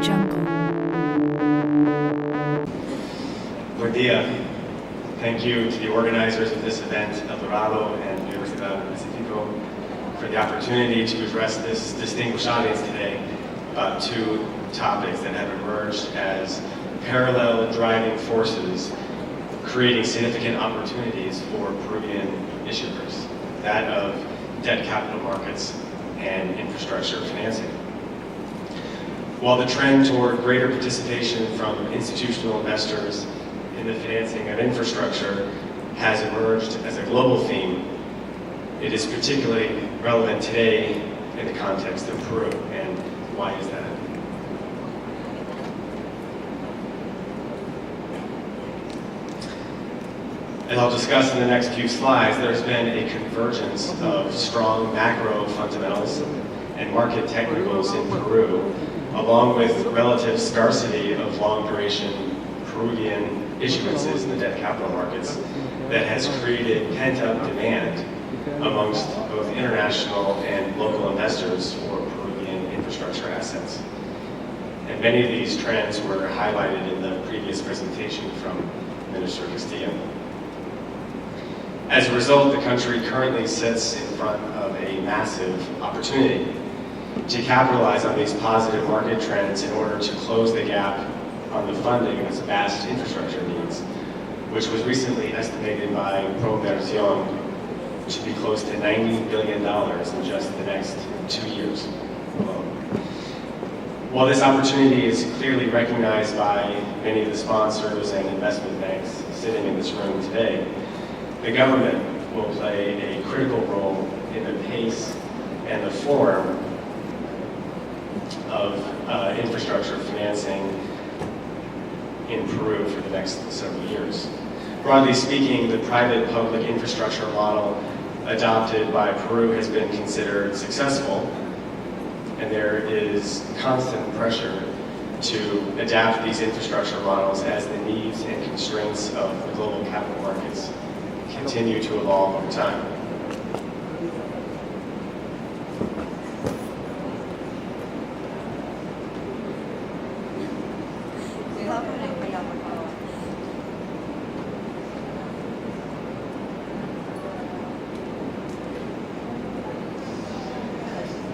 Buen dia. Thank you to the organizers of this event, El Dorado and Universidad Pacífico, for the opportunity to address this distinguished audience today about two topics that have emerged as parallel driving forces creating significant opportunities for Peruvian issuers, that of debt capital markets and infrastructure financing. While the trend toward greater participation from institutional investors in the financing of infrastructure has emerged as a global theme, it is particularly relevant today in the context of Peru. And why is that? As I'll discuss in the next few slides, there's been a convergence of strong macro fundamentals and market technicals in Peru, along with relative scarcity of long-duration Peruvian issuances in the debt capital markets that has created pent-up demand amongst both international and local investors for Peruvian infrastructure assets. And many of these trends were highlighted in the previous presentation from Minister Castillo. As a result, the country currently sits in front of a massive opportunity to capitalize on these positive market trends in order to close the gap on the funding of its vast infrastructure needs, which was recently estimated by Proinversión to be close to $90 billion in just the next 2 years alone. While this opportunity is clearly recognized by many of the sponsors and investment banks sitting in this room today, the government will play a critical role in the pace and the form of infrastructure financing in Peru for the next several years. Broadly speaking, the private-public infrastructure model adopted by Peru has been considered successful, and there is constant pressure to adapt these infrastructure models as the needs and constraints of the global capital markets continue to evolve over time.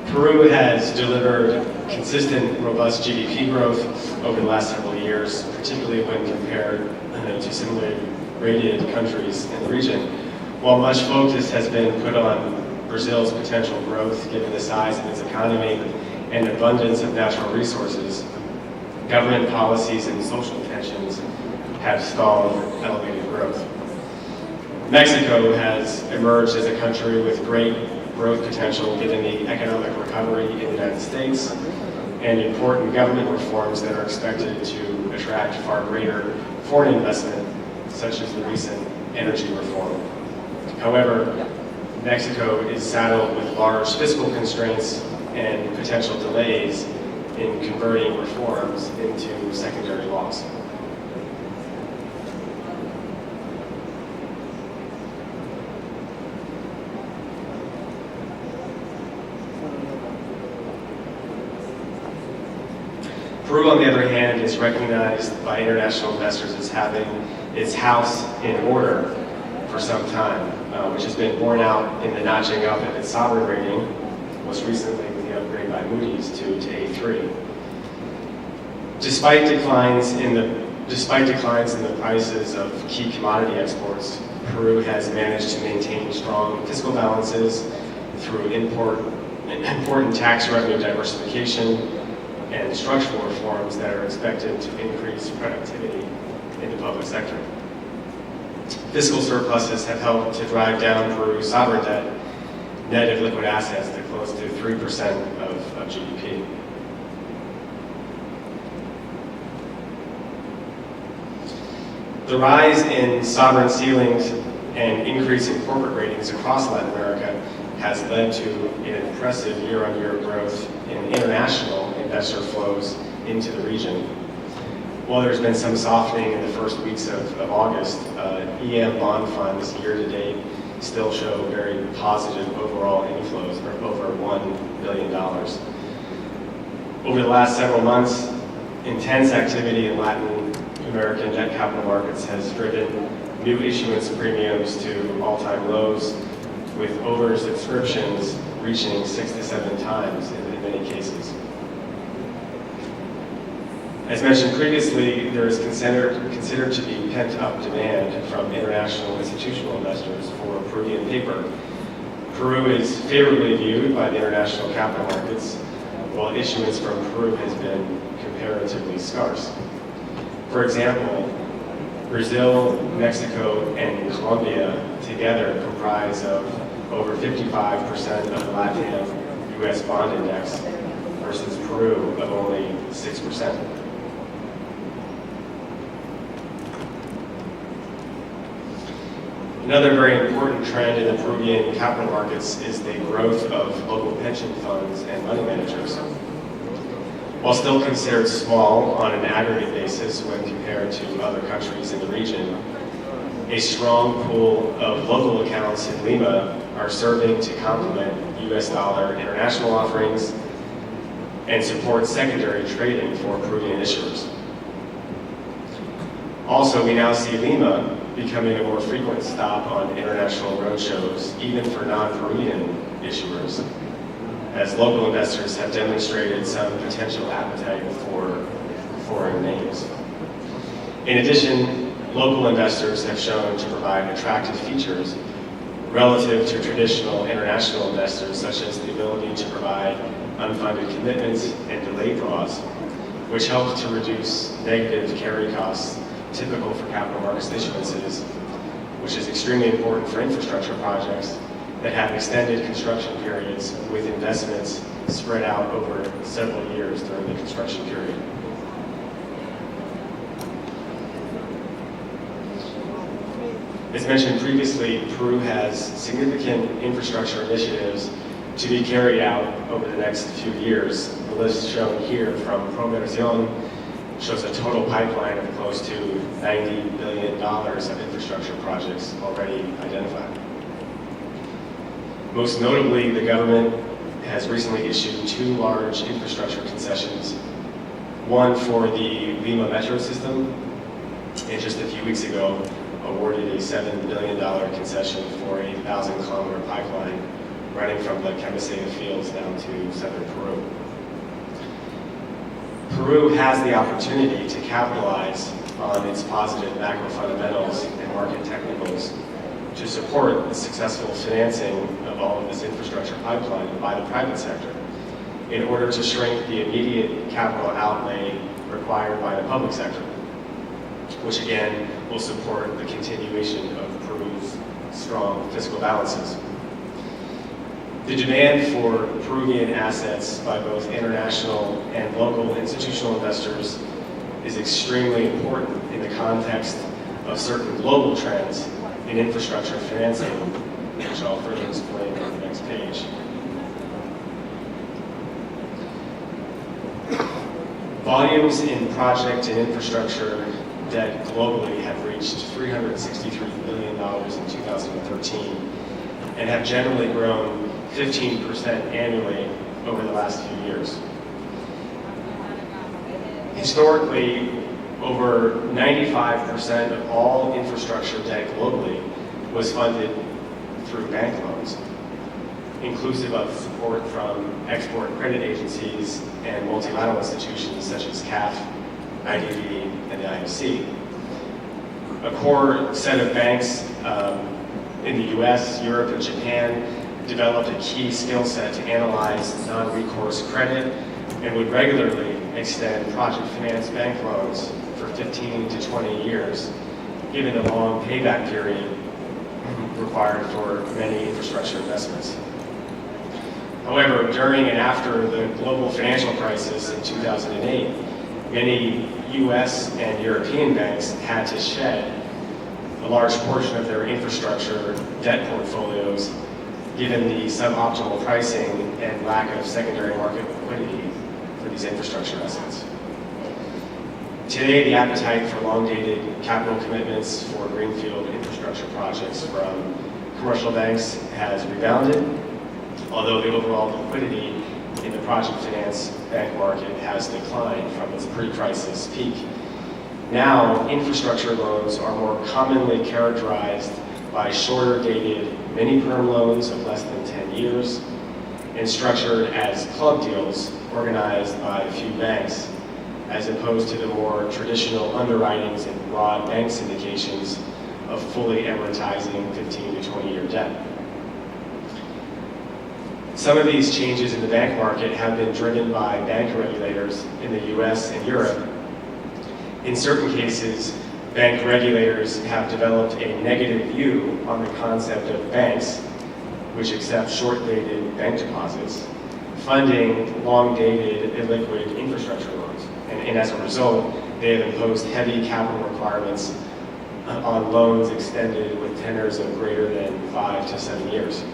Peru has delivered consistent, robust GDP growth over the last several years, particularly when compared to similarly rated countries in the region. While much focus has been put on Brazil's potential growth given the size of its economy and abundance of natural resources, government policies and social tensions have stalled elevated growth. Mexico has emerged as a country with great growth potential given the economic recovery in the United States and important government reforms that are expected to attract far greater foreign investment, such as the recent energy reform. However, Mexico is saddled with large fiscal constraints and potential delays in converting reforms into secondary laws. Peru, on the other hand, is recognized by international investors as having its house in order for some time, which has been borne out in the notching up of its sovereign rating, most recently with the upgrade by Moody's to A3. Despite declines in the prices of key commodity exports, Peru has managed to maintain strong fiscal balances through important tax revenue diversification and structural reforms that are expected to increase productivity in the public sector. Fiscal surpluses have helped to drive down Peru's sovereign debt, net of liquid assets, to close to 3% of GDP. The rise in sovereign ceilings and increase in corporate ratings across Latin America has led to an impressive year-on-year growth in international investor flows into the region. While there's been some softening in the first weeks of August, EM bond funds year-to-date still show very positive overall inflows of over $1 billion. Over the last several months, Intense activity in Latin American debt capital markets has driven new issuance premiums to all-time lows, with oversubscriptions reaching 6 to 7 times in many cases. As mentioned previously, there is considered to be pent-up demand from international institutional investors for Peruvian paper. Peru is favorably viewed by the international capital markets, while issuance from Peru has been comparatively scarce. For example, Brazil, Mexico, and Colombia together comprise of over 55% of the LATAM U.S. bond index versus Peru of only 6%. Another very important trend in the Peruvian capital markets is the growth of local pension funds and money managers. While still considered small on an aggregate basis when compared to other countries in the region, a strong pool of local accounts in Lima are serving to complement U.S. dollar international offerings and support secondary trading for Peruvian issuers. Also, we now see Lima becoming a more frequent stop on international roadshows, even for non-Peruvian issuers, as local investors have demonstrated some potential appetite for foreign names. In addition, local investors have shown to provide attractive features relative to traditional international investors, such as the ability to provide unfunded commitments and delayed draws, which help to reduce negative carry costs typical for capital markets issuances, which is extremely important for infrastructure projects that have extended construction periods with investments spread out over several years during the construction period. As mentioned previously, Peru has significant infrastructure initiatives to be carried out over the next few years. The list shown here from Promercion shows a total pipeline of close to $90 billion of infrastructure projects already identified. Most notably, the government has recently issued 2 large infrastructure concessions, one for the Lima metro system, and just a few weeks ago awarded a $7 billion concession for a 1,000-kilometer pipeline running from the Camisea fields down to southern Peru. Peru has the opportunity to capitalize on its positive macro fundamentals and market technicals to support the successful financing of all of this infrastructure pipeline by the private sector in order to shrink the immediate capital outlay required by the public sector, which again will support the continuation of Peru's strong fiscal balances. The demand for Peruvian assets by both international and local institutional investors is extremely important in the context of certain global trends in infrastructure financing, which I'll further explain on the next page. Volumes in project and infrastructure debt globally have reached $363 billion in 2013 and have generally grown 15% annually over the last few years. Historically, over 95% of all infrastructure debt globally was funded through bank loans, inclusive of support from export credit agencies and multilateral institutions such as CAF, IDB, and the IFC. A core set of banks in the US, Europe, and Japan developed a key skill set to analyze non-recourse credit and would regularly extend project finance bank loans for 15 to 20 years, given the long payback period required for many infrastructure investments. However, during and after the global financial crisis in 2008, many US and European banks had to shed a large portion of their infrastructure debt portfolios given the suboptimal pricing and lack of secondary market liquidity for these infrastructure assets. Today, the appetite for long-dated capital commitments for greenfield infrastructure projects from commercial banks has rebounded, although the overall liquidity in the project finance bank market has declined from its pre-crisis peak. Now, infrastructure loans are more commonly characterized by shorter dated mini-perm loans of less than 10 years and structured as club deals organized by a few banks, as opposed to the more traditional underwritings and broad bank syndications of fully amortizing 15 to 20-year debt. Some of these changes in the bank market have been driven by bank regulators in the US and Europe. In certain cases, bank regulators have developed a negative view on the concept of banks, which accept short-dated bank deposits, funding long-dated illiquid infrastructure loans. And as a result, they have imposed heavy capital requirements on loans extended with tenors of greater than 5 to 7 years.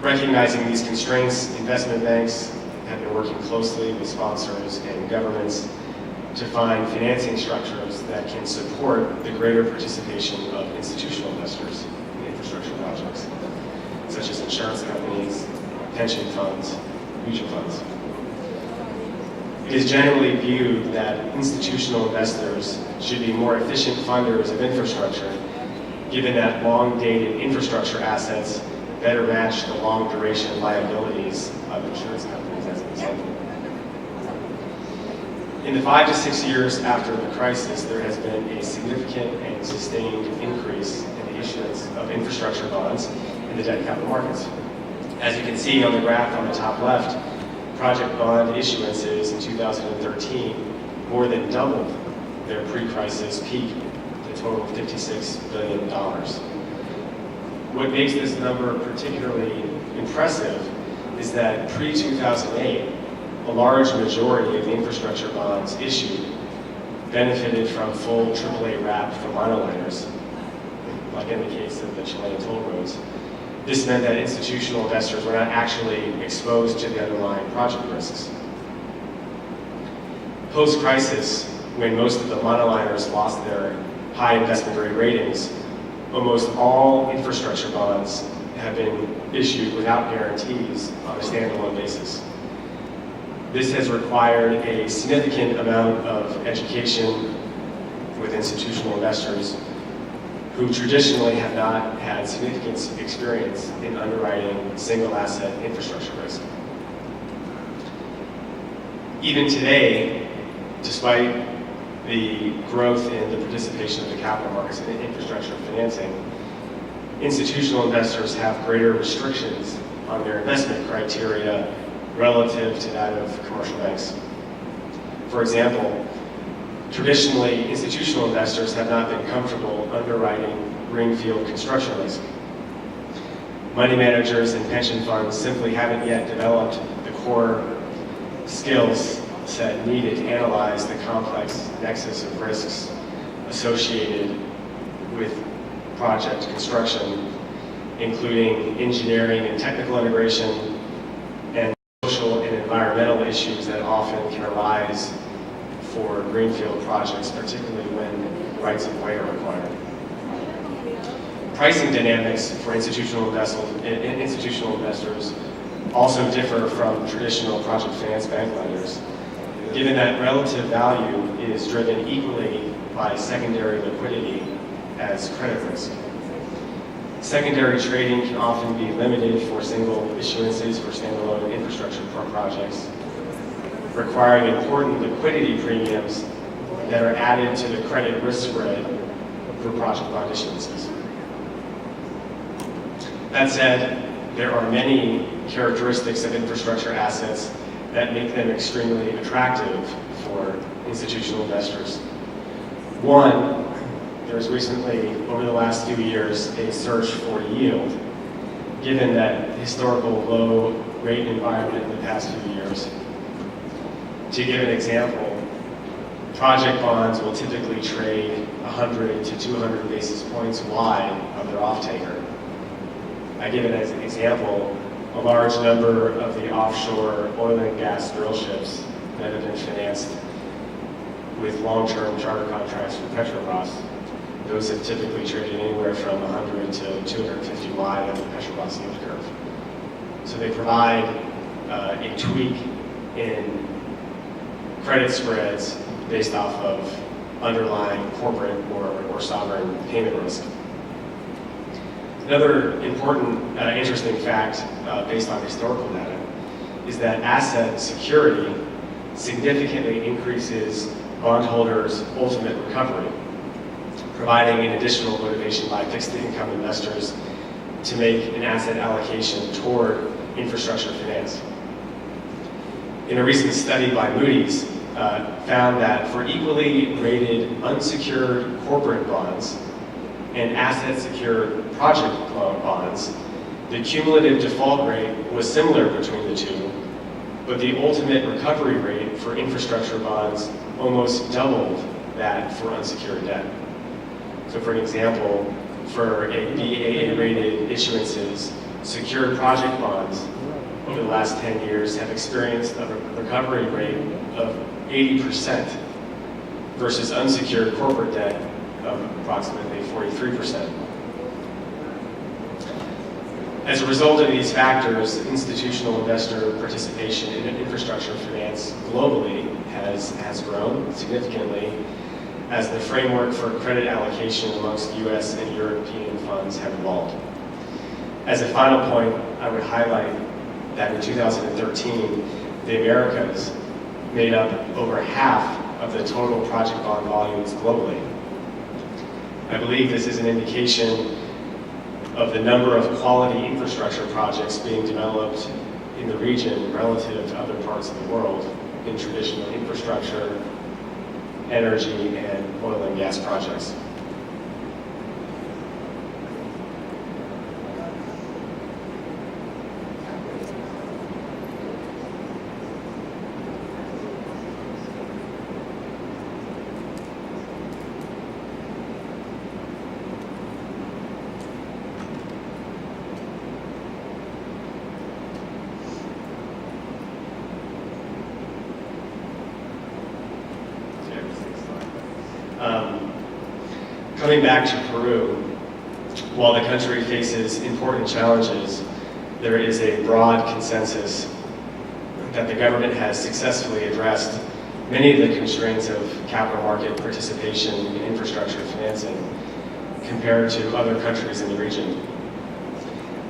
Recognizing these constraints, investment banks have been working closely with sponsors and governments to find financing structures that can support the greater participation of institutional investors in infrastructure projects, such as insurance companies, pension funds, mutual funds. It is generally viewed that institutional investors should be more efficient funders of infrastructure, given that long-dated infrastructure assets better match the long-duration liabilities of insurance companies, as an example. In the 5 to 6 years after the crisis, there has been a significant and sustained increase in the issuance of infrastructure bonds in the debt capital markets. As you can see on the graph on the top left, project bond issuances in 2013 more than doubled their pre-crisis peak to a total of $56 billion. What makes this number particularly impressive is that pre-2008, a large majority of the infrastructure bonds issued benefited from full AAA wrap from monoliners, like in the case of the Chilean toll roads. This meant that institutional investors were not actually exposed to the underlying project risks. Post-crisis, when most of the monoliners lost their high investment grade ratings, almost all infrastructure bonds have been issued without guarantees on a standalone basis. This has required a significant amount of education with institutional investors who traditionally have not had significant experience in underwriting single asset infrastructure risk. Even today, despite the growth in the participation of the capital markets in infrastructure financing, institutional investors have greater restrictions on their investment criteria relative to that of commercial banks. For example, traditionally, institutional investors have not been comfortable underwriting greenfield construction risk. Money managers and pension funds simply haven't yet developed the core skills set needed to analyze the complex nexus of risks associated with project construction, including engineering and technical integration, and social and environmental issues that often can arise for greenfield projects, particularly when rights of way are required. Pricing dynamics for institutional investors also differ from traditional project finance bank lenders, given that relative value is driven equally by secondary liquidity as credit risk. Secondary trading can often be limited for single issuances for standalone infrastructure projects, requiring important liquidity premiums that are added to the credit risk spread for project bond issuances. That said, there are many characteristics of infrastructure assets that make them extremely attractive for institutional investors. One, there's recently, over the last few years, a search for yield, given that historical low rate environment in the past few years. To give an example, project bonds will typically trade 100 to 200 basis points wide of their off-taker. I give it as an example, a large number of the offshore oil and gas drill ships that have been financed with long-term charter contracts for Petrobras. Those have typically traded anywhere from 100 to 250 wide of the Petrobras yield curve. So So they provide a tweak in credit spreads based off of underlying corporate or sovereign payment risk. Another important, interesting fact based on historical data is that asset security significantly increases bondholders' ultimate recovery, providing an additional motivation by fixed income investors to make an asset allocation toward infrastructure finance. In a recent study by Moody's, found that for equally rated unsecured corporate bonds and asset-secured project bonds, the cumulative default rate was similar between the two, but the ultimate recovery rate for infrastructure bonds almost doubled that for unsecured debt. So for an example, for a BAA-rated issuances, secured project bonds over the last 10 years have experienced a recovery rate of 80% versus unsecured corporate debt of approximately 43%. As a result of these factors, institutional investor participation in infrastructure finance globally has grown significantly as the framework for credit allocation amongst US and European funds have evolved. As a final point, I would highlight that in 2013, the Americas made up over half of the total project bond volumes globally. I believe this is an indication of the number of quality infrastructure projects being developed in the region relative to other parts of the world in traditional infrastructure, energy, and oil and gas projects. Coming back to Peru, while the country faces important challenges, there is a broad consensus that the government has successfully addressed many of the constraints of capital market participation in infrastructure financing compared to other countries in the region.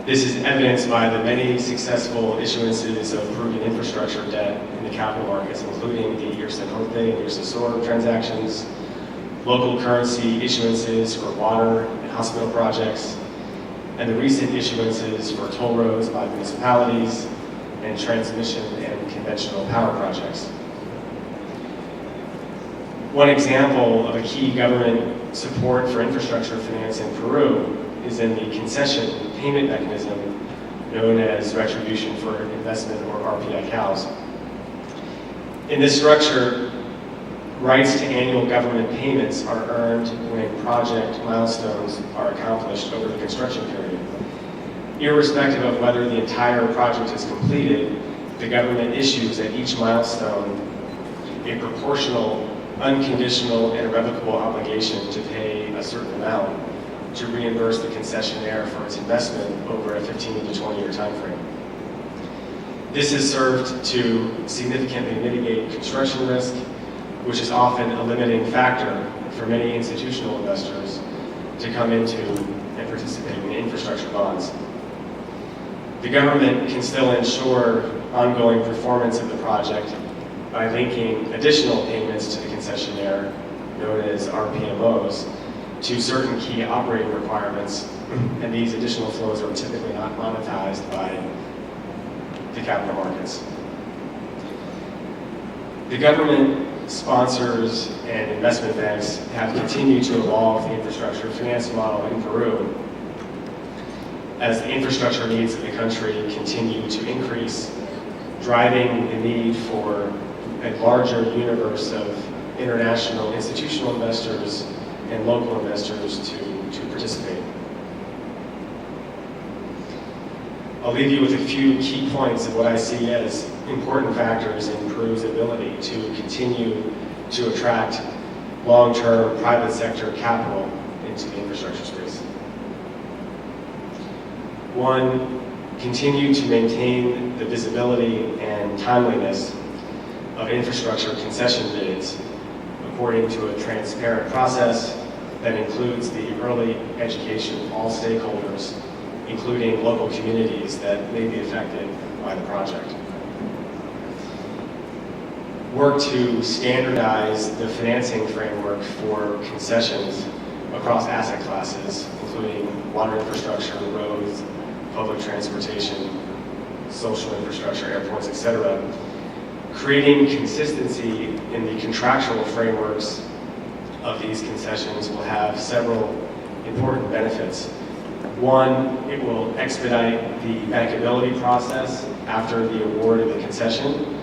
This is evidenced by the many successful issuances of Peruvian infrastructure debt in the capital markets, including the Irsa Norte and Irsa Sur transactions, local currency issuances for water and hospital projects, and the recent issuances for toll roads by municipalities and transmission and conventional power projects. One example of a key government support for infrastructure finance in Peru is in the concession payment mechanism known as Retribution for Investment, or RPI-CALS. In this structure, rights to annual government payments are earned when project milestones are accomplished over the construction period. Irrespective of whether the entire project is completed, the government issues at each milestone a proportional, unconditional, and irrevocable obligation to pay a certain amount to reimburse the concessionaire for its investment over a 15 to 20-year time frame. This has served to significantly mitigate construction risk, which is often a limiting factor for many institutional investors to come into and participate in infrastructure bonds. The government can still ensure ongoing performance of the project by linking additional payments to the concessionaire, known as RPMOs, to certain key operating requirements, and these additional flows are typically not monetized by the capital markets. The government, sponsors, and investment banks have continued to evolve the infrastructure finance model in Peru as the infrastructure needs of the country continue to increase, driving the need for a larger universe of international institutional investors and local investors to participate. I'll leave you with a few key points of what I see as important factors in Peru's ability to continue to attract long-term private sector capital into the infrastructure space. One, continue to maintain the visibility and timeliness of infrastructure concession bids according to a transparent process that includes the early education of all stakeholders, including local communities that may be affected by the project. Work to standardize the financing framework for concessions across asset classes, including water infrastructure, roads, public transportation, social infrastructure, airports, etc. Creating consistency in the contractual frameworks of these concessions will have several important benefits. One, it will expedite the bankability process after the award of the concession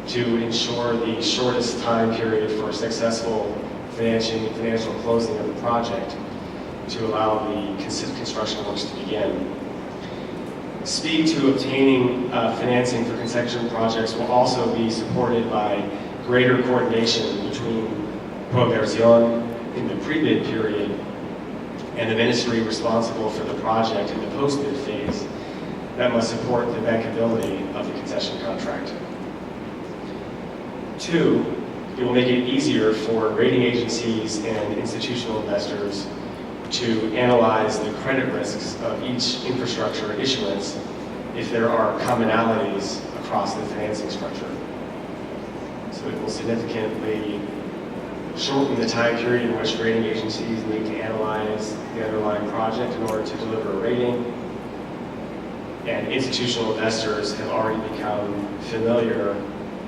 to ensure the shortest time period for successful financial closing of the project to allow the construction works to begin. Speed to obtaining financing for concession projects will also be supported by greater coordination between Proversión in the pre-bid period and the ministry responsible for the project in the post-bid phase that must support the bankability of the concession contract. Two, it will make it easier for rating agencies and institutional investors to analyze the credit risks of each infrastructure issuance if there are commonalities across the financing structure. So it will significantly shorten the time period in which rating agencies need to analyze the underlying project in order to deliver a rating. And institutional investors have already become familiar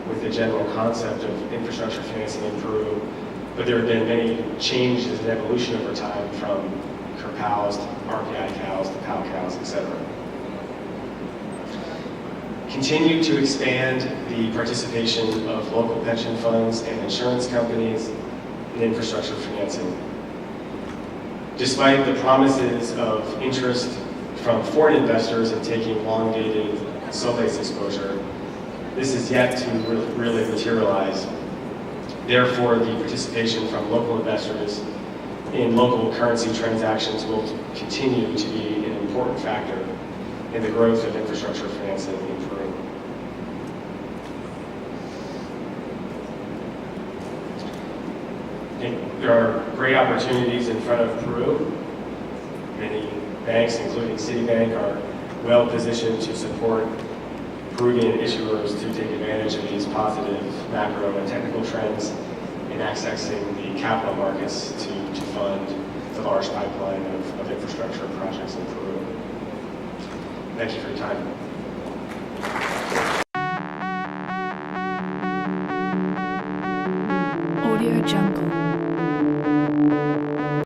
with the general concept of infrastructure financing in Peru, but there have been many changes and evolution over time from CURPALs to RPI cows to PAL cows, etc. Continue to expand the participation of local pension funds and insurance companies in infrastructure financing. Despite the promises of interest from foreign investors in taking long-dated SOLES exposure, this is yet to really materialize. Therefore, the participation from local investors in local currency transactions will continue to be an important factor in the growth of infrastructure financing in Peru. There are great opportunities in front of Peru. Many banks, including Citibank, are well positioned to support Peruvian issuers to take advantage of these positive macro and technical trends in accessing the capital markets to fund the large pipeline of infrastructure projects in Peru. Thank you for your time. Audio Jungle.